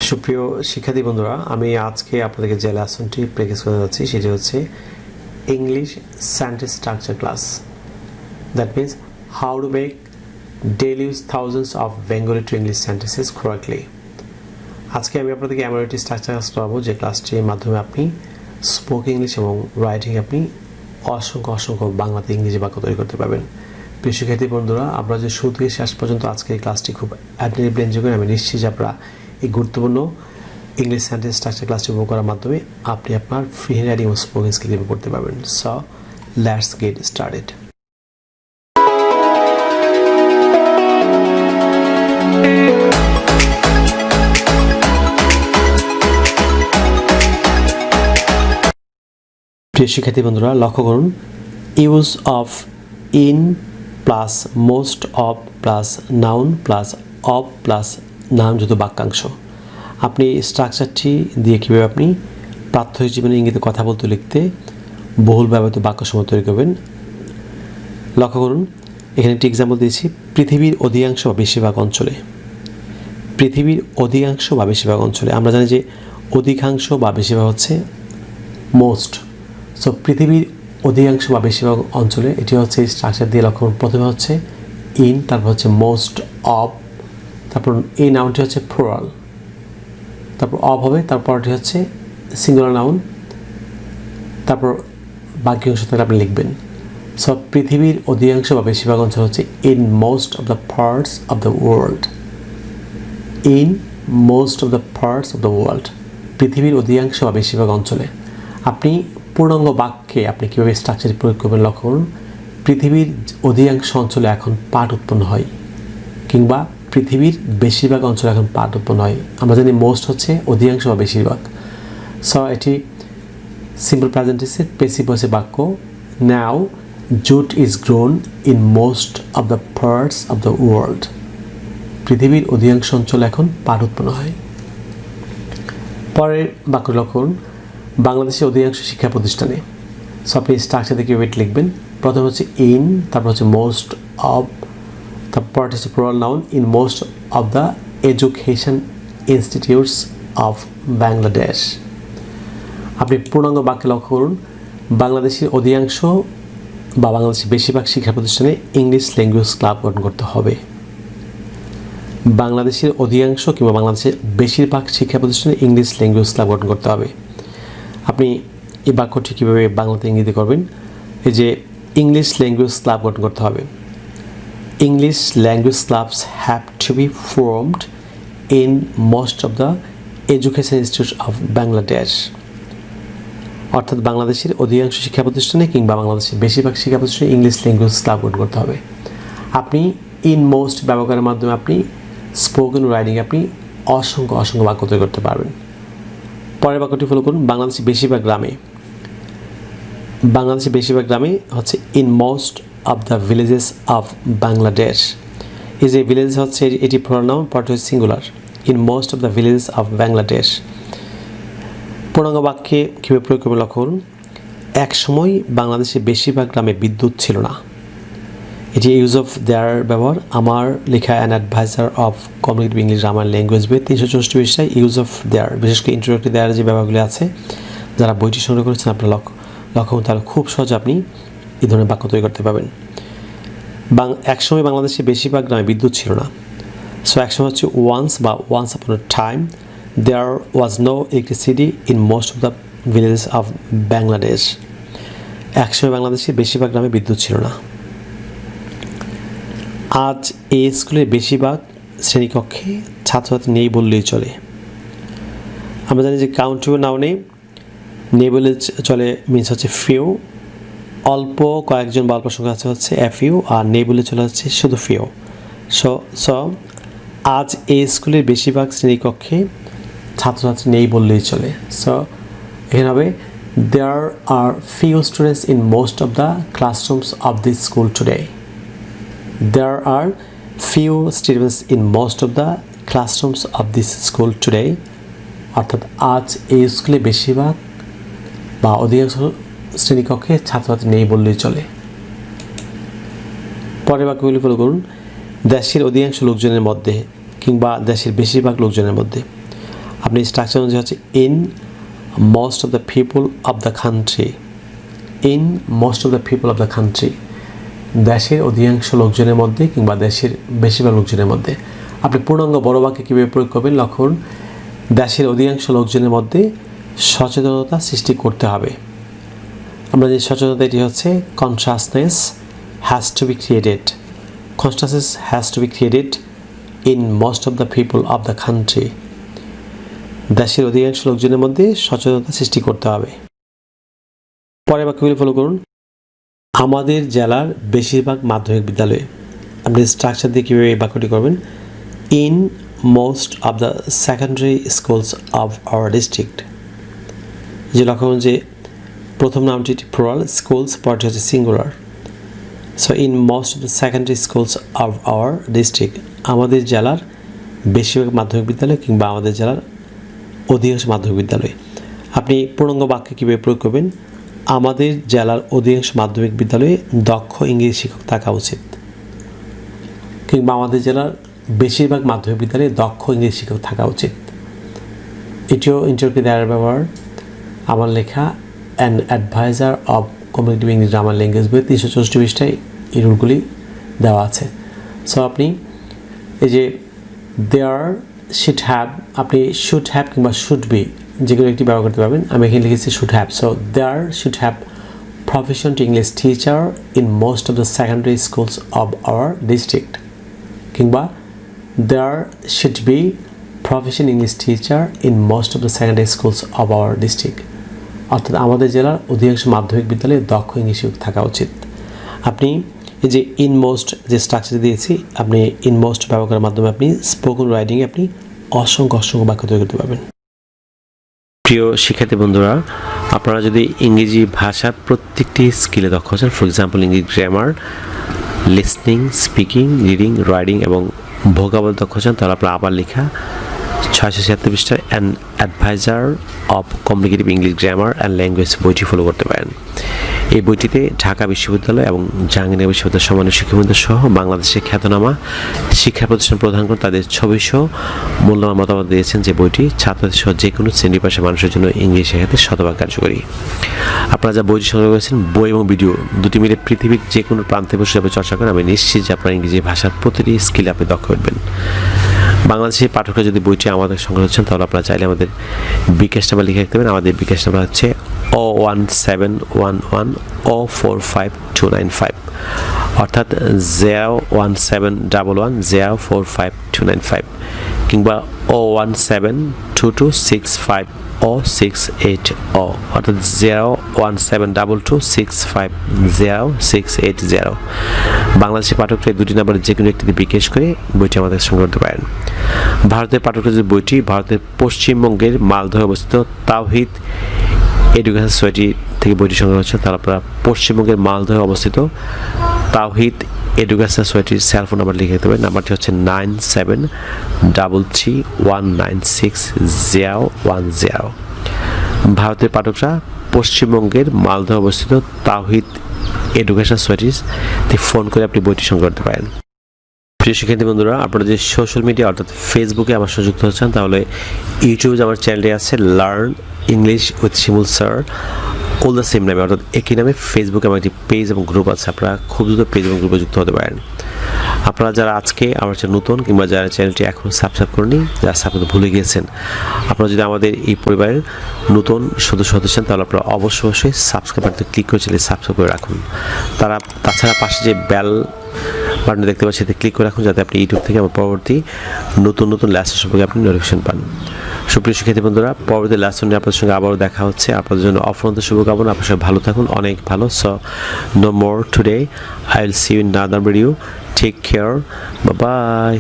সুপ্রিয় শিক্ষার্থী বন্ধুরা, আমি আজকে আপনাদেরকে যে লেসনটি প্র্যাকটিস করে যাচ্ছি সেটি হচ্ছে English sentence structure class. That means how to make daily use thousands of Bengali to English sentences correctly. আজকে আমি আপনাদেরকে এমন একটি স্ট্রাকচার ক্লাস পাবো যে ক্লাসটির মাধ্যমে আপনি স্পোকেন ইংলিশ এবং রাইটিং আপনি অসংখ্য বাংলাতে ইংরেজি বাক্য তৈরি করতে পারবেন। প্রিয় শিক্ষার্থী বন্ধুরা, আমরা যে শুরু থেকে শেষ পর্যন্ত আজকে এই ক্লাসটি খুব অ্যাটেন্টিভলি এনজয় করি, আমি নিশ্চিত যে আপনারা এই গুরুত্বপূর্ণ ইংলিশ সেন্টেন্স স্ট্রাকচার ক্লাসটি উপভোগ করার মাধ্যমে আপনি আপনার ফ্রি হ্যান্ড রাইটিং এবং স্পোকেন স্কিল ডেভেলপ করতে পারবেন। So let's get started. প্রিয় শিক্ষার্থী বন্ধুরা, লক্ষ্য করুন, use of in plus most of plus noun plus of plus নামযুক্ত বাক্যাংশ। আপনি স্ট্রাকচারটি দিয়ে কীভাবে আপনি প্রাত্যহিক জীবনে ইংরেজিতে কথা বলতে লিখতে বহুল ব্যবহৃত বাক্যসমূহ তৈরি করবেন। লক্ষ্য করুন, এখানে একটি এক্সাম্পল দিয়েছি। পৃথিবীর অধিকাংশ বা বেশিরভাগ অঞ্চলে, পৃথিবীর অধিকাংশ বা বেশিরভাগ অঞ্চলে, আমরা জানি যে অধিকাংশ বা বেশিরভাগ হচ্ছে মোস্ট। সো পৃথিবীর অধিকাংশ বা বেশিরভাগ অঞ্চলে, এটি হচ্ছে এই স্ট্রাকচার দিয়ে লক্ষ্য করুন। প্রথমে হচ্ছে ইন, তারপর হচ্ছে মোস্ট অফ, তারপর এই নাউনটি হচ্ছে প্লুরাল, তারপর অফ হবে, তারপরটি হচ্ছে সিঙ্গুলার নাউন, তারপর বাকি অংশ থেকে আপনি লিখবেন। সো পৃথিবীর অধিকাংশ বা বেশিরভাগ অঞ্চল হচ্ছে in most of the parts of the world. In most of the parts of the world, পৃথিবীর অধিকাংশ বা বেশিরভাগ অঞ্চলে। আপনি পূর্ণাঙ্গ বাক্যে আপনি কীভাবে স্ট্রাকচার প্রয়োগ করবেন লক্ষ্য করুন। পৃথিবীর অধিকাংশ অঞ্চলে এখন পাট উৎপন্ন হয়, কিংবা পৃথিবীর বেশিরভাগ অঞ্চলে এখন পাট উৎপন্ন হয়। আমরা জানি মোস্ট হচ্ছে অধিকাংশ বা বেশিরভাগ। সো এটি সিম্পল প্রেজেন্ট টেন্সে প্যাসিভ ভয়েসে বাক্য। Now jute is grown in most of the parts of the world. পৃথিবীর অধিকাংশ অঞ্চলে এখন পাট উৎপন্ন হয়। পরের বাক্য লক্ষ্য করুন, বাংলাদেশের অধিকাংশ শিক্ষা প্রতিষ্ঠানে। সো আপনি স্ট্রাকচার থেকে ওয়েট লিখবেন। প্রথম হচ্ছে ইন, তারপর হচ্ছে মোস্ট অফ, তারপর হচ্ছে plural noun, in most of the education institutes of Bangladesh. আপনি পূর্ণাঙ্গ বাক্যে লক্ষ্য করুন, বাংলাদেশের অধিকাংশ বা বাংলাদেশের বেশিরভাগ শিক্ষা প্রতিষ্ঠানে ইংলিশ ল্যাঙ্গুয়েজ ক্লাব গঠন করতে হবে। বাংলাদেশের অধিকাংশ কিংবা বাংলাদেশের বেশিরভাগ শিক্ষা প্রতিষ্ঠানে ইংলিশ ল্যাঙ্গুয়েজ ক্লাব গঠন করতে হবে। আপনি এই বাক্যটি কীভাবে বাংলাতে ইংরেজি করবেন, এই যে ইংলিশ ল্যাঙ্গুয়েজ ক্লাব গঠন করতে হবে। English language clubs have to be formed in most of the education institutes of Bangladesh. অর্থাৎ বাংলাদেশের অধিকাংশ শিক্ষা প্রতিষ্ঠানে কিংবা বাংলাদেশের বেশিরভাগ শিক্ষা প্রতিষ্ঠানে ইংলিশ ল্যাঙ্গুয়েজ ক্লাব গঠন করতে হবে। আপনি ইন মোস্ট ব্যবহারের মাধ্যমে আপনি স্পোকেন রাইটিং আপনি অসংখ্য বাক্য তৈরি করতে পারবেন। পরের বাক্যটি ফলো করুন, বাংলাদেশের বেশিরভাগ গ্রামে হচ্ছে in most of the villages of Bangladesh. is a village হচ্ছে এটি প্লুরাল নাউন, পরটি হচ্ছে singular. in most of the villages of Bangladesh। পূর্ণাঙ্গ বাক্যে কীভাবে প্রয়োগ করবে লক্ষ্য করুন, এক সময় বাংলাদেশে বেশিরভাগ গ্রামে বিদ্যুৎ ছিল না। এটি ইউজ অফ দেয়ার ব্যবহার। আমার লেখা an adviser of communicative English grammar language বই 364 পৃষ্ঠায় ইউজ অফ দেয়ার, বিশেষ করে ইন্ট্রোডাক্টরি দেয়ার যে ব্যবহারগুলি আছে, যারা বইটি সংগ্রহ করেছেন আপনার লক্ষ্য তাহলে খুব সহজে আপনি এই ধরনের বাক্য তৈরি করতে পারবেন। একসময় বাংলাদেশে বেশিরভাগ গ্রামে বিদ্যুৎ ছিল না। সো একসময় হচ্ছে once upon a time there was no electricity in most of the villages of Bangladesh. একসময় বাংলাদেশে বেশিরভাগ গ্রামে বিদ্যুৎ ছিল না। আজ এই স্কুলের বেশিরভাগ শ্রেণীকক্ষে ছাত্রছাত্রী নেই বললেই চলে। আমরা জানি যে কাউন্টেবল নাউনে নেই বললে চলে মিনস হচ্ছে ফিউ। অল্প কয়েকজন বা অল্প সংখ্যা আছে হচ্ছে এফইউ, আর নেই বলে চলে যাচ্ছে শুধু ফিউ। সো আজ এই স্কুলের বেশিরভাগ শ্রেণীকক্ষে ছাত্রছাত্রী নেই বললেই চলে। সো এখানে হবে there are few students in most of the classrooms of this school today. There are few students in most of the classrooms of this school today. অর্থাৎ আজ এই স্কুলে বেশিরভাগ বা অধিকাংশ শ্রেণীকক্ষে ছাত্রছাত্রী নেই বললেই চলে। পরের বাক্যগুলি ফলো করুন, দেশের অধিকাংশ লোকজনের মধ্যে কিংবা দেশের বেশিরভাগ লোকজনের মধ্যে। আপনি স্ট্রাকচার অনুযায়ী হচ্ছে in most of the people of the country, in most of the people of the country, দেশের অধিকাংশ লোকজনের মধ্যে কিংবা দেশের বেশিরভাগ লোকজনের মধ্যে। আপনি পূর্ণাঙ্গ বড় বাক্যে কীভাবে প্রয়োগ করবেন লক্ষ্য করুন। দেশের অধিকাংশ লোকজনের মধ্যে সচেতনতা সৃষ্টি করতে হবে। আমরা যে সচেতনতা, এটি হচ্ছে consciousness has to B created, consciousness has to B created in most of the people of the country, দেশের অধিকাংশ লোকজনের মধ্যে সচেতনতা সৃষ্টি করতে হবে। পরের বাক্যগুলি ফলো করুন। আমাদের জেলার বেশিরভাগ মাধ্যমিক বিদ্যালয়ে, আপনি স্ট্রাকচার দিয়ে কীভাবে এই বাক্যটি করবেন। In most of the secondary schools of our district, যে লক্ষ্য করুন যে প্রথম নামটি প্লুরাল, স্কুলস পরটি হচ্ছে singular. So in most of the secondary schools of our district, আমাদের জেলার বেশিরভাগ মাধ্যমিক বিদ্যালয় কিংবা আমাদের জেলার অধিকাংশ মাধ্যমিক বিদ্যালয়। আপনি পূর্ণাঙ্গ বাক্যে কীভাবে প্রয়োগ করবেন। আমাদের জেলার অধিকাংশ মাধ্যমিক বিদ্যালয়ে দক্ষ ইংরেজি শিক্ষক থাকা উচিত, কিংবা আমাদের জেলার বেশিরভাগ মাধ্যমিক বিদ্যালয়ে দক্ষ ইংরেজি শিক্ষক থাকা উচিত। এটিও ইন্টারভিউ দেওয়ার ব্যবহার। আমার লেখা an adviser of communicative English grammar language বই 364 পৃষ্ঠায় এই রুলগুলি দেওয়া আছে। সো আপনি এই যে দেয়ার শুড হ্যাভ, আপনি শুড হ্যাভ কিংবা শুড বি যে কোনো একটি ব্যবহার করতে পারবেন। আমি এখানে লিখেছি should have. So there should have professional English teacher in most of the secondary schools of our district, কিংবা there should be professional English teacher in most of the secondary schools of our district, অর্থাৎ আমাদের জেলার অধিকাংশ মাধ্যমিক বিদ্যালয়ে দক্ষ English শিক্ষক থাকা উচিত। আপনি এই যে ইনমোস্ট যে স্ট্রাকচার দিয়েছি, আপনি ইনমোস্ট ব্যবহার করার মাধ্যমে আপনি স্পোকেন রাইটিংয়ে আপনি অসংখ্য বাক্য তৈরি করতে পারবেন। প্রিয় শিক্ষার্থী বন্ধুরা, আপনারা যদি ইংরেজি ভাষার প্রত্যেকটি স্কিলে দক্ষ আছেন, ফর এক্সাম্পল ইংরেজি grammar, listening, speaking, reading, writing এবং ভোকাবুলারি দক্ষ আছেন, তাহলে আপনারা আবার লেখা 676 পৃষ্ঠার an adviser of communicative English grammar and language বইটি ফলো করতে পারেন। এই বইটিতে ঢাকা বিশ্ববিদ্যালয় এবং জাহাঙ্গীরনগর বিশ্ববিদ্যালয়ের সম্মানীয় শিক্ষাবৃন্দ সহ বাংলাদেশের খ্যাতনামা শিক্ষা প্রতিষ্ঠান প্রধানগণ তাদের ছবিসহ মূল্যবান মতামত দিয়েছেন, যে বইটি ছাত্রদের সহ যে কোনো শ্রেণী পেশার মানুষের জন্য ইংরেজি শেখাতে শতভাগ কার্যকরী। আপনারা যা বইটি সংগ্রহ করেছেন, বই এবং ভিডিও দুটি মিলে পৃথিবীর যে কোনো প্রান্তে বসে আপনি চর্চা করেন, আমি নিশ্চিত যে আপনার ইংরেজি ভাষার প্রতিটি স্কিলে আপনি দক্ষ হবেন। বাংলাদেশের পাঠকরা যদি বইটি আমাদের সংগ্রহ করছেন, তাহলে আপনারা চাইলে আমাদের বিকাশ নাম্বার লিখে রাখতে পারেন। আমাদের বিকাশ নাম্বার হচ্ছে 01711045295, অর্থাৎ 01711045295, কিংবা 01722650680, অর্থাৎ 01722650680। বাংলাদেশের পাঠকরা দুটি নাম্বারে যে কোনো একটিতে বিকাশ করে বইটি আমাদের সংগ্রহ করতে পারেন। ভারতের পাঠকরা যদি বইটি ভারতের পশ্চিমবঙ্গের মালদহে অবস্থিত তাওহিদ এডুকেশন সোসাইটি থেকে বইটি সংগ্রহ হচ্ছে, তাহলে আপনারা পশ্চিমবঙ্গের মালদহে অবস্থিত তাওহিদ এডুকেশন সোসাইটির সেলফোন নাম্বার লিখে দিতে পারেন। নাম্বারটি হচ্ছে 9733196010। ভারতের পাঠকরা পশ্চিমবঙ্গের মালদহে অবস্থিত তাওহিদ এডুকেশন সোসাইটিতে ফোন করে আপনি বইটি সংগ্রহ করতে পারেন। প্রিয় শিক্ষার্থী বন্ধুরা, আপনারা যে সোশ্যাল মিডিয়া অর্থাৎ ফেসবুকে আমার সাথে যুক্ত হচ্ছেন, তাহলে ইউটিউবে আমার চ্যানেলটি আছে learn English with Shimul sir, all the same নামে, অর্থাৎ একই নামে। ফেসবুকে আমার একটি পেজ এবং গ্রুপ আছে, আপনারা খুব দ্রুত পেজ এবং গ্রুপে যুক্ত হতে পারেন। আপনারা যারা আজকে আমার চ্যানেল নতুন কিংবা যারা চ্যানেলটি এখনও সাবস্ক্রাইব করেনি, যারা সাবস্ক্রাইব ভুলে গিয়েছেন, আপনারা যদি আমাদের এই পরিবারের নতুন সদস্য হতে চান, তাহলে আপনারা অবশ্যই সাবস্ক্রাইব বাটনে ক্লিক করে চ্যানেল সাবস্ক্রাইব করে রাখুন। তাছাড়া পাশে যে বেল বাটন দেখতে পাচ্ছেন, সেটা ক্লিক করে রাখুন, যাতে আপনি ইউটিউব থেকে আমার পরবর্তী নতুন লেসন সম্পর্কে আপনি নোটিফিকেশন পান। সুপ্রিয় শিক্ষার্থী বন্ধুরা, পরবর্তী লেসন নিয়ে আপনাদের সঙ্গে আবারও দেখা হচ্ছে। আপনাদের জন্য অফুরন্ত শুভকামনা। আপনার সবাই ভালো থাকুন, অনেক ভালো। So no more today, I will see you in another video. Take care, bye by.